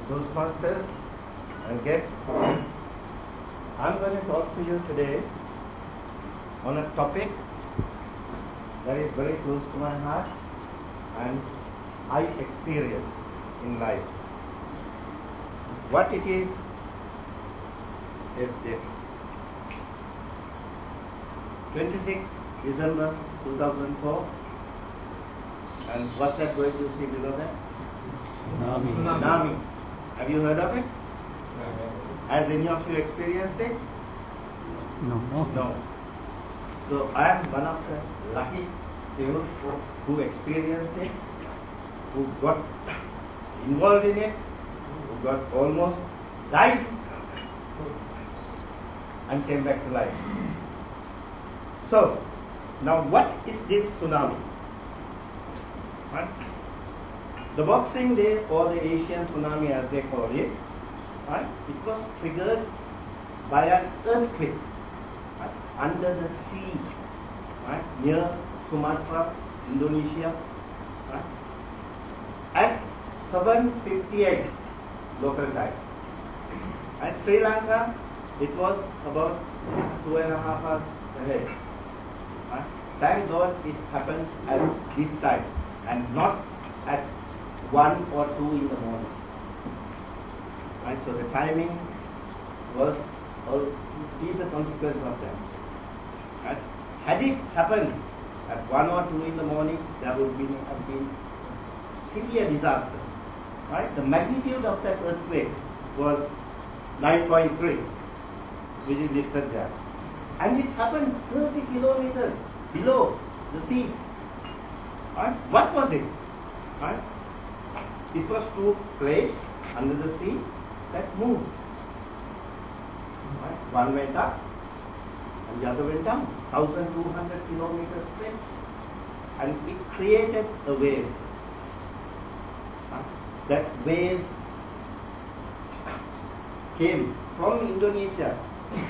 Toastmasters and guests. I'm going to talk to you today on a topic that is very close to my heart and I experience in life. What it is this. 26th December 2004, and what's that going to see below that? Tsunami. Have you heard of it? Has any of you experienced it? No. So I am one of the lucky people who experienced it, who got involved in it, who got almost died and came back to life. So, now what is this tsunami? Right? The Boxing Day or the Asian tsunami as they call it, right? It was triggered by an earthquake, right? Under the sea, right? Near Sumatra, Indonesia, right? At 7:58 local time. At Sri Lanka, it was about 2.5 hours ahead. Right? Thank God it happened at this time and not at 1 or 2 in the morning. Right? So the timing was, you see the consequence of that. Right? Had it happened at 1 or 2 in the morning, there would have been severe disaster. Right? The magnitude of that earthquake was 9.3, which is listed there. And it happened 30 kilometers below the sea. Right? What was it? Right? It was 2 plates under the sea that moved. Right? One went up and the other went down. 1,200 kilometers stretch. And it created a wave. Right? That wave came from Indonesia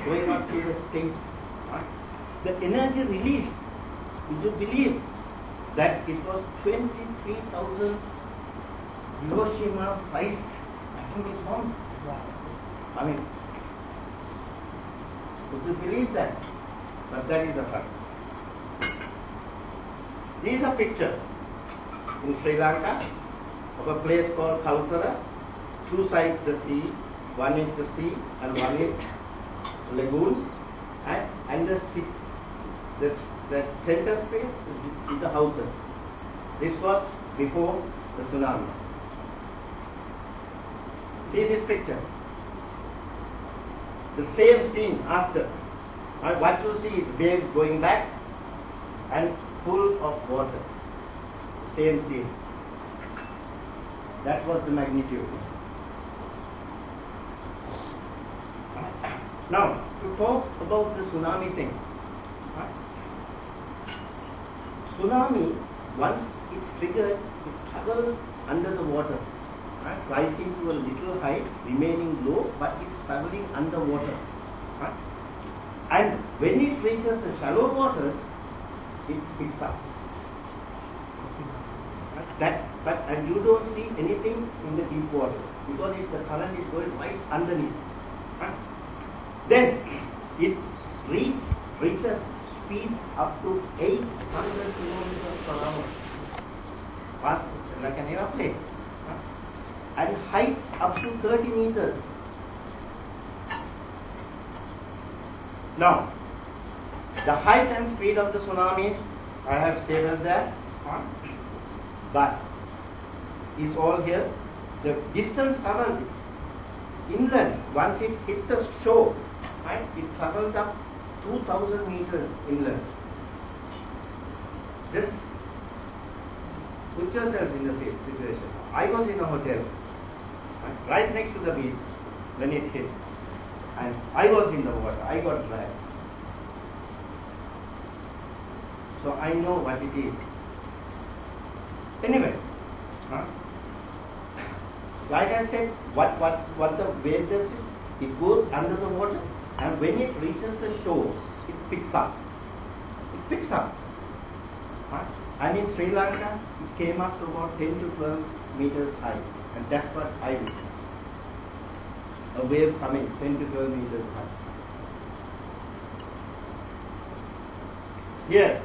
going up to the States. Right? The energy released, would you believe that it was 23,000 Hiroshima-sized atomic bombs? Wow. I mean, would you believe that? But that is a fact. This is a picture in Sri Lanka of a place called Kalutara. 2 sides the sea, one is the sea and one is lagoon, and the center space is the houses. This was before the tsunami. See this picture. The same scene after. What you see is waves going back and full of water. Same scene. That was the magnitude. Now, to talk about the tsunami thing. Tsunami, once it's triggered, it travels under the water, right? Rising to a little height, remaining low, but it's traveling underwater. Right? And when it reaches the shallow waters, it picks up. Right? And you don't see anything in the deep water because the current is going right underneath. Right? Then it reaches speeds up to 800 kilometers per hour, fast like an airplane, and heights up to 30 meters. Now, the height and speed of the tsunamis, I have stated that, but is all here. The distance traveled inland, once it hit the shore, right, it traveled up 2,000 meters inland. Just put yourself in the same situation. I was in a hotel, right next to the beach when it hit, and I was in the water. I got dragged. So I know what it is. Anyway, like I said, what the wave does is it goes under the water, and when it reaches the shore, it picks up. It picks up. Right? And in Sri Lanka, it came up to about 10 to 12 meters high, and that's what I did. a wave coming 10 to 12 meters high. Here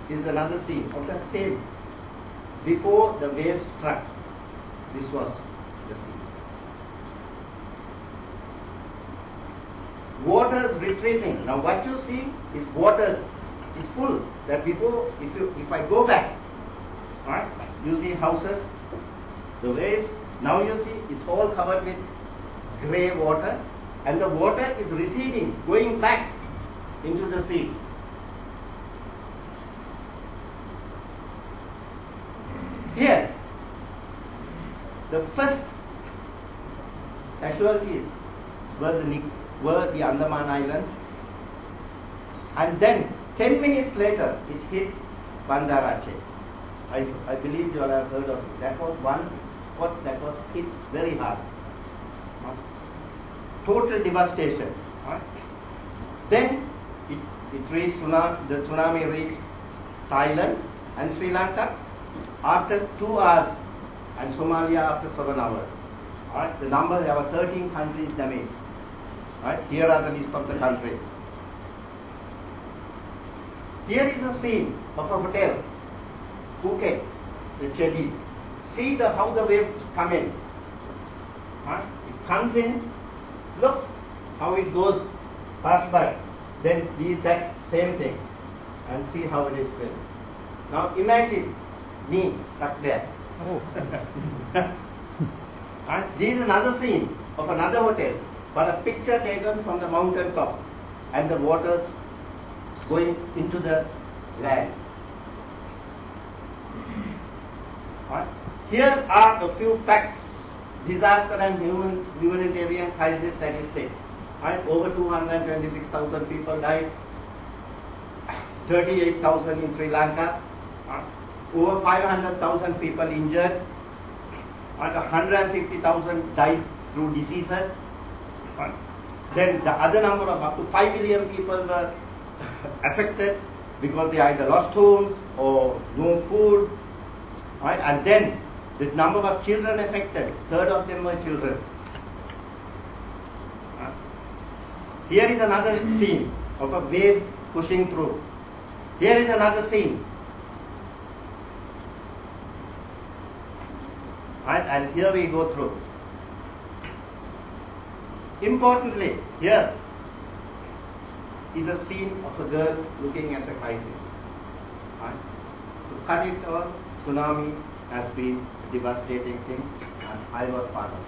is another scene of the same. Before the wave struck, this was the scene. Waters retreating. Now what you see is waters. It's full. That before, if I go back, right, you see houses, the waves. Now you see it's all covered with grey water, and the water is receding, going back into the sea. Here, the first casualties were the Andaman Islands, and then 10 minutes later it hit Banda Aceh. I believe you all have heard of it. That was one spot that was hit very hard. Total devastation. Then it reached the tsunami reached Thailand and Sri Lanka after 2 hours, and Somalia after 7 hours. The number, there were 13 countries damaged. Here are the list of the countries. Here is a scene of a hotel, Phuket, the Chedi. See how the waves come in. It comes in, look how it goes past by. Then that same thing, and see how it is filled. Now imagine me stuck there. Oh. This is another scene of another hotel, but a picture taken from the mountain top, and the waters going into the land. Here are a few facts: disaster and humanitarian crisis statistics. Over 226,000 people died, 38,000 in Sri Lanka, over 500,000 people injured, and 150,000 died through diseases. Then the other number of up to 5 million people were affected because they either lost homes or no food. And then the number of children affected, third of them were children. Here is another scene of a wave pushing through. Here is another scene. And here we go through. Importantly, here is a scene of a girl looking at the crisis. To cut it all, tsunami has been a devastating thing, and I was part of it.